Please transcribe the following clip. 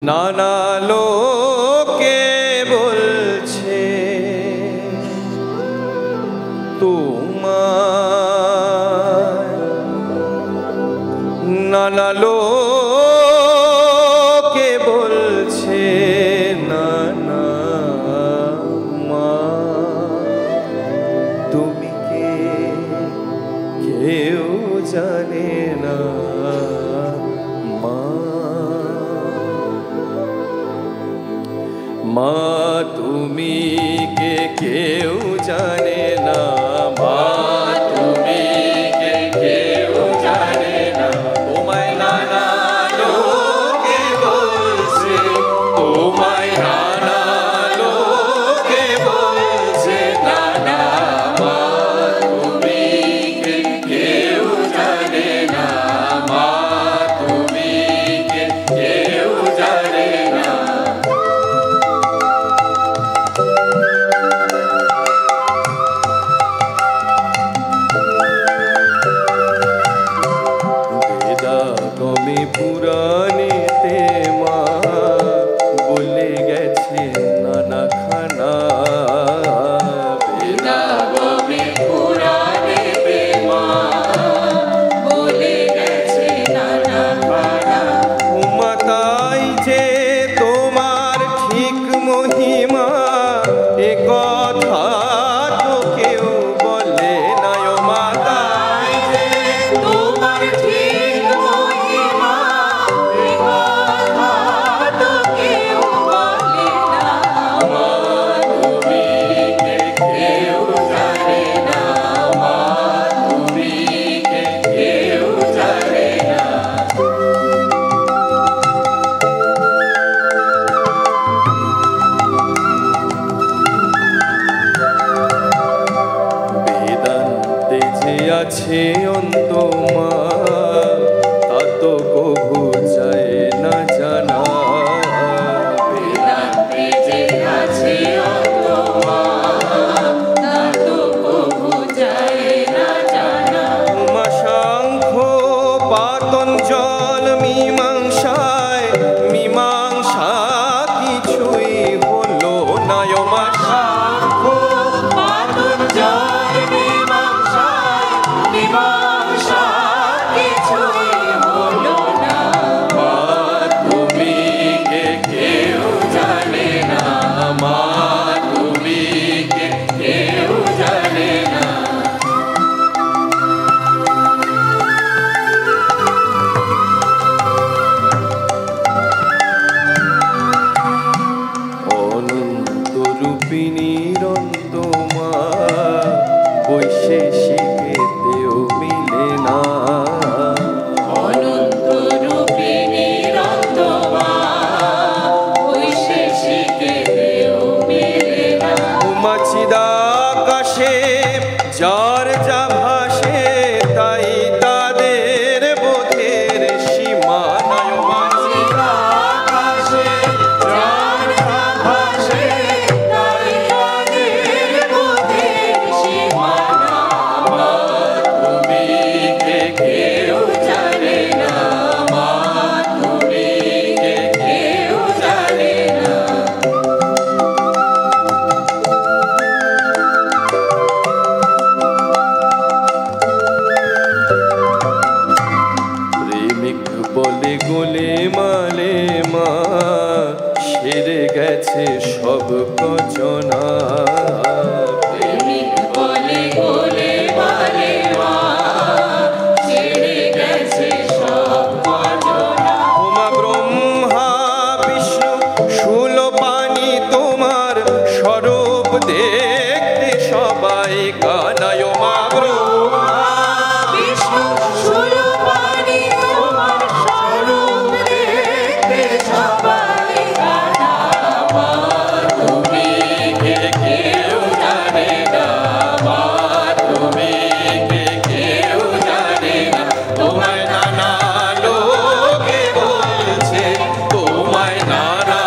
নানা লোকে বলছে তোমার, নানা লোকে বলছে নানা মা, তুমি কে কেউ জানে না মা। মা তুমি কে কেউ জানে না, মা তুমি কে কেউ জানে না। তোমায় নানা লোকে বলছে, তোমায় নানা লোকে বলছে নানা মা, তুমি কে কেউ জানে না মা, তুমি কে কেউ জানে না। পুরাণেতে মা বলে গেছে নানা খানা, বেদাগমে পুরাণেতে মা বলে গেছে নানা খানা। মাতাই যে তোমার ঠিক মহিমা, এ কথা তো কেউ বলে না। ও মাতাই যে তোমার ঠিক মহিমা, এ কথা তো কেউ বলে না। মা তুমি কে কেউ জানে না, মা তুমি কে কেউ জানে না। বেদান্তে যে আছে অন্ত মা, তা তো কভু যায় না জানা। বেদান্তে যে আছে অন্ত মা, তা তো কভু যায় না জানা। উমা সাংখ্য পাতঞ্জল মীমাংসায়, মীমাংসা কিছুই হলো না। ও মা সাংখ্য পাতঞ্জল মীমাংসায়, মীমাংসা কিছুই হলো না। মা তুমি কে কেউ জানে না, মা তুমি কে কেউ জানে না। অনন্ত রূপিণীর অন্ত মা, বৈশেষিকেতেও মিলে না। অনন্ত রূপিণীর অন্ত মা, বৈশেষিকেতেও মিলে না। উমা চিদাকাশে যার যা ভাসে, তাই তাদের বোধের সীমা নাই। ও মা আকাশে যার যা ভাসে, তাই তাদের বোধের সীমা না। মা তুমি কে কেউ জানে না, মা তুমি কে কেউ জানে না। প্রেমিক বলে গোলে মালে মা, সেরে গেছে সব কচনা। প্রেমিক বলে গোলে মালে মা, ছেড়ে গেছে সব বাজনা। উমা ব্রহ্মা বিষ্ণু শূলপাণি তোমার স্বরূপ দেখতে সবাই কানায়। মা ব্রহ্মা বিষ্ণু শূলপাণি তোমার স্বরূপ দেখতে সবাই কানা। মা তুমি কে কেউ জানে না, মা তুমি কে কেউ জানে না। তোমায় নানা লোকে বলছে, তোমায় নানা